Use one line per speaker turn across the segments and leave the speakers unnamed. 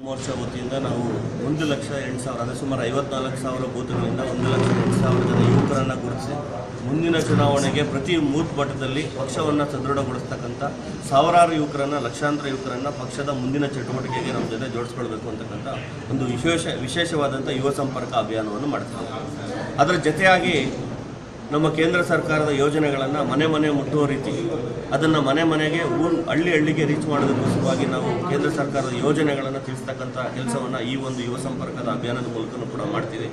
ಮೋರ್ಚಾ ವತಿಯಿಂದ ನಾವು 1,08,000 ಅಂದರೆ ಸುಮಾರು 54,000 ಬೂತ್ಗಳಿಂದ 1,08,000 ಜನ ಯುವಕರನ್ನು ಗುರುತಿಸಿ ಮುಂದಿನ ಚುನಾವಣೆಗೆ ಪ್ರತಿ ಬೂತ್ ಮಟ್ಟದಲ್ಲಿ ಪಕ್ಷವನ್ನು ಸದೃಢಗೊಳಿಸ್ತಕ್ಕಂಥ ಸಾವಿರಾರು ಯುವಕರನ್ನು, ಲಕ್ಷಾಂತರ ಯುವಕರನ್ನು ಪಕ್ಷದ ಮುಂದಿನ ಚಟುವಟಿಕೆಗೆ ನಮ್ಮ ಜೊತೆ ಜೋಡಿಸ್ಕೊಳ್ಬೇಕು ಅಂತಕ್ಕಂಥ ಒಂದು ವಿಶೇಷವಾದಂಥ ಯುವ ಸಂಪರ್ಕ ಅಭಿಯಾನವನ್ನು ಮಾಡ್ತೀವಿ. ಅದರ ಜೊತೆಯಾಗಿ ನಮ್ಮ ಕೇಂದ್ರ ಸರ್ಕಾರದ ಯೋಜನೆಗಳನ್ನು ಮನೆ ಮನೆ ಮುಟ್ಟುವ ರೀತಿ ಅದನ್ನು ಮನೆ ಮನೆಗೆ ಹಳ್ಳಿಗೆ ರೀಚ್ ಮಾಡೋದಕ್ಕೋಸ್ಕರವಾಗಿ ನಾವು ಕೇಂದ್ರ ಸರ್ಕಾರದ ಯೋಜನೆಗಳನ್ನು ತಿಳಿಸ್ತಕ್ಕಂಥ ಕೆಲಸವನ್ನು ಈ ಒಂದು ಯುವ ಸಂಪರ್ಕದ ಅಭಿಯಾನದ ಮೂಲಕ ಕೂಡ ಮಾಡ್ತೀವಿ.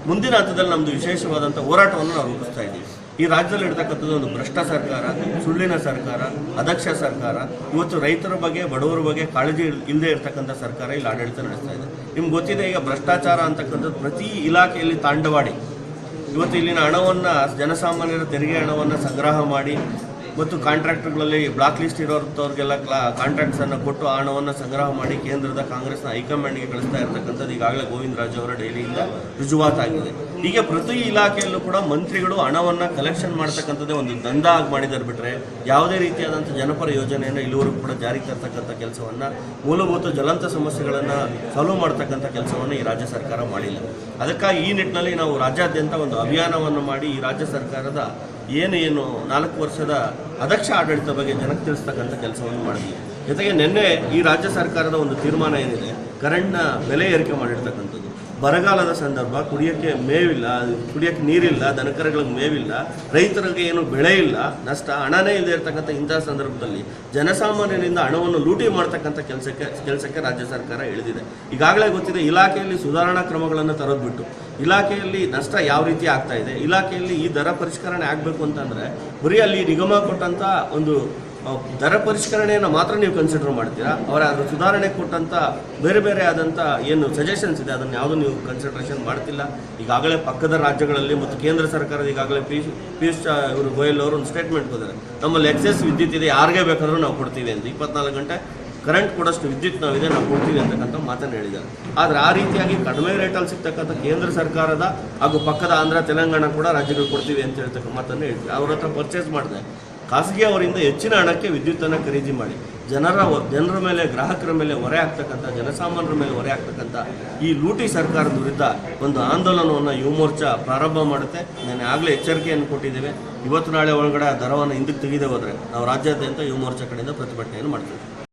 ಮುಂದಿನ ಹಂತದಲ್ಲಿ ನಮ್ಮದು ವಿಶೇಷವಾದಂಥ ಹೋರಾಟವನ್ನು ನಾವು ರೂಪಿಸ್ತಾ ಇದ್ದೀವಿ. ಈ ರಾಜ್ಯದಲ್ಲಿ ಇರ್ತಕ್ಕಂಥದ್ದು ಒಂದು ಭ್ರಷ್ಟ ಸರ್ಕಾರ, ಸುಳ್ಳಿನ ಸರ್ಕಾರ, ಅದಕ್ಷ ಸರ್ಕಾರ. ಇವತ್ತು ರೈತರ ಬಗ್ಗೆ, ಬಡವರ ಬಗ್ಗೆ ಕಾಳಜಿ ಇಲ್ಲದೆ ಇರತಕ್ಕಂಥ ಸರ್ಕಾರ ಇಲ್ಲಿ ಆಡಳಿತ ನಡೆಸ್ತಾ ಇದೆ. ನಿಮ್ಗೆ ಗೊತ್ತಿದೆ, ಈಗ ಭ್ರಷ್ಟಾಚಾರ ಅಂತಕ್ಕಂಥದ್ದು ಪ್ರತಿ ಇಲಾಖೆಯಲ್ಲಿ ತಾಂಡವಾಡಿ ಇವತ್ತು ಇಲ್ಲಿನ ಹಣವನ್ನು, ಜನಸಾಮಾನ್ಯರ ತೆರಿಗೆ ಹಣವನ್ನು ಸಂಗ್ರಹ ಮಾಡಿ ಮತ್ತು ಕಾಂಟ್ರಾಕ್ಟ್ಗಳಲ್ಲಿ ಬ್ಲಾಕ್ ಲಿಸ್ಟ್ ಇರೋರ್ಗೆಲ್ಲ ಕಾಂಟ್ರಾಕ್ಟ್ಸನ್ನು ಕೊಟ್ಟು ಆ ಹಣವನ್ನು ಸಂಗ್ರಹ ಮಾಡಿ ಕೇಂದ್ರದ ಕಾಂಗ್ರೆಸ್ನ ಹೈಕಮಾಂಡ್ಗೆ ಕಳಿಸ್ತಾ ಇರತಕ್ಕಂಥದ್ದು ಈಗಾಗಲೇ ಗೋವಿಂದರಾಜ್ ಅವರ ಡೈರಿಯಿಂದ ರುಜುವಾತಾಗಿದೆ. ಹೀಗೆ ಪ್ರತಿ ಇಲಾಖೆಯಲ್ಲೂ ಕೂಡ ಮಂತ್ರಿಗಳು ಹಣವನ್ನು ಕಲೆಕ್ಷನ್ ಮಾಡ್ತಕ್ಕಂಥದ್ದೇ ಒಂದು ದಂಧ ಆಗಿ ಮಾಡಿದ್ದಾರೆ ಬಿಟ್ಟರೆ ಯಾವುದೇ ರೀತಿಯಾದಂಥ ಜನಪರ ಯೋಜನೆಯನ್ನು ಇಲ್ಲಿವರೆಗೂ ಕೂಡ ಜಾರಿಗೆ ತರ್ತಕ್ಕಂಥ ಕೆಲಸವನ್ನು, ಮೂಲಭೂತ ಜ್ವಲಂತ ಸಮಸ್ಯೆಗಳನ್ನು ಸಾಲ್ವ್ ಮಾಡ್ತಕ್ಕಂಥ ಕೆಲಸವನ್ನು ಈ ರಾಜ್ಯ ಸರ್ಕಾರ ಮಾಡಿಲ್ಲ. ಅದಕ್ಕಾಗಿ ಈ ನಿಟ್ಟಿನಲ್ಲಿ ನಾವು ರಾಜ್ಯಾದ್ಯಂತ ಒಂದು ಅಭಿಯಾನವನ್ನು ಮಾಡಿ ಈ ರಾಜ್ಯ ಸರ್ಕಾರದ ಏನು 4 ವರ್ಷದ ಅದಕ್ಷ ಆಡಳಿತ ಬಗ್ಗೆ ಜನಕ್ಕೆ ತಿಳಿಸ್ತಕ್ಕಂಥ ಕೆಲಸವನ್ನು ಮಾಡಿದ್ವಿ. ಜೊತೆಗೆ ನಿನ್ನೆ ಈ ರಾಜ್ಯ ಸರ್ಕಾರದ ಒಂದು ತೀರ್ಮಾನ ಏನಿದೆ, ಕರೆಂಟ್ನ ಬೆಲೆ ಏರಿಕೆ ಮಾಡಿರ್ತಕ್ಕಂಥದ್ದು, ಬರಗಾಲದ ಸಂದರ್ಭ, ಕುಡಿಯೋಕ್ಕೆ ಮೇವಿಲ್ಲ, ಕುಡಿಯೋಕ್ಕೆ ನೀರಿಲ್ಲ, ದನಕರುಗಳಿಗೆ ಮೇವಿಲ್ಲ, ರೈತರಿಗೆ ಏನು ಬೆಳೆ ಇಲ್ಲ, ನಷ್ಟ, ಹಣನೇ ಇಲ್ಲದೆ ಇರತಕ್ಕಂಥ ಇಂತಹ ಸಂದರ್ಭದಲ್ಲಿ ಜನಸಾಮಾನ್ಯರಿಂದ ಹಣವನ್ನು ಲೂಟಿ ಮಾಡ್ತಕ್ಕಂಥ ಕೆಲಸಕ್ಕೆ ರಾಜ್ಯ ಸರ್ಕಾರ ಇಳಿದಿದೆ. ಈಗಾಗಲೇ ಗೊತ್ತಿದೆ, ಇಲಾಖೆಯಲ್ಲಿ ಸುಧಾರಣಾ ಕ್ರಮಗಳನ್ನು ತರೋದ್ಬಿಟ್ಟು ಇಲಾಖೆಯಲ್ಲಿ ನಷ್ಟ ಯಾವ ರೀತಿ ಆಗ್ತಾ ಇದೆ, ಇಲಾಖೆಯಲ್ಲಿ ಈ ದರ ಪರಿಷ್ಕರಣೆ ಆಗಬೇಕು ಅಂತಂದರೆ ಬರೀ ಅಲ್ಲಿ ನಿಗಮ ಕೊಟ್ಟಂಥ ಒಂದು ದರ ಪರಿಷ್ಕರಣೆಯನ್ನು ಮಾತ್ರ ನೀವು ಕನ್ಸಿಡರ್ ಮಾಡ್ತೀರಾ, ಅವರ ಸುಧಾರಣೆ ಕೊಟ್ಟಂಥ ಬೇರೆ ಬೇರೆ ಆದಂಥ ಏನು ಸಜೆಷನ್ಸ್ ಇದೆ ಅದನ್ನು ಯಾವುದೂ ನೀವು ಕನ್ಸಿಡರೇಷನ್ ಮಾಡ್ತಿಲ್ಲ. ಈಗಾಗಲೇ ಪಕ್ಕದ ರಾಜ್ಯಗಳಲ್ಲಿ ಮತ್ತು ಕೇಂದ್ರ ಸರ್ಕಾರದ ಈಗಾಗಲೇ ಪಿಯೂಷ್ ಇವರು ಗೋಯಲ್ ಅವರು ಒಂದು ಸ್ಟೇಟ್ಮೆಂಟ್ ಕೊಡ್ತಾರೆ, ನಮ್ಮಲ್ಲಿ ಎಕ್ಸೆಸ್ ವಿದ್ಯುತ್ ಇದೆ, ಯಾರಿಗೆ ಬೇಕಾದ್ರೂ ನಾವು ಕೊಡ್ತೀವಿ ಅಂತ, 24 ಗಂಟೆ ಕರೆಂಟ್ ಕೊಡೋಷ್ಟು ವಿದ್ಯುತ್ ನಾವಿದೆ, ನಾವು ಕೊಡ್ತೀವಿ ಅಂತಕ್ಕಂಥ ಮಾತನ್ನು ಹೇಳಿದ್ದಾರೆ. ಆದರೆ ಆ ರೀತಿಯಾಗಿ ಕಡಿಮೆ ರೇಟಲ್ಲಿ ಸಿಗ್ತಕ್ಕಂಥ ಕೇಂದ್ರ ಸರ್ಕಾರದ ಹಾಗೂ ಪಕ್ಕದ ಆಂಧ್ರ, ತೆಲಂಗಾಣ ಕೂಡ ರಾಜ್ಯಗಳು ಕೊಡ್ತೀವಿ ಅಂತ ಹೇಳ್ತಕ್ಕ ಮಾತನ್ನು ಹೇಳ್ತೀವಿ. ಅವ್ರ ಹತ್ರ ಪರ್ಚೇಸ್ ಮಾಡಿದೆ, ಖಾಸಗಿ ಅವರಿಂದ ಹೆಚ್ಚಿನ ಹಣಕ್ಕೆ ವಿದ್ಯುತ್ತನ್ನು ಖರೀದಿ ಮಾಡಿ ಜನರ ಮೇಲೆ, ಗ್ರಾಹಕರ ಮೇಲೆ ಹೊರೆ ಆಗ್ತಕ್ಕಂಥ, ಜನಸಾಮಾನ್ಯರ ಮೇಲೆ ಹೊರೆ ಆಗ್ತಕ್ಕಂಥ ಈ ಲೂಟಿ ಸರ್ಕಾರದ ವಿರುದ್ಧ ಒಂದು ಆಂದೋಲನವನ್ನು ಯುವ ಮೋರ್ಚಾ ಪ್ರಾರಂಭ ಮಾಡುತ್ತೆ. ನಾನು ಆಗಲೇ ಎಚ್ಚರಿಕೆಯನ್ನು ಕೊಟ್ಟಿದ್ದೇವೆ. ಇವತ್ತು ನಾಳೆ ಒಳಗಡೆ ದರವನ್ನು ಹಿಂದಕ್ಕೆ ತೆಗೆದೇ ಹೋದರೆ ನಾವು ರಾಜ್ಯಾದ್ಯಂತ ಯುವ ಮೋರ್ಚಾ ಕಡೆಯಿಂದ ಪ್ರತಿಭಟನೆಯನ್ನು ಮಾಡ್ತೀವಿ.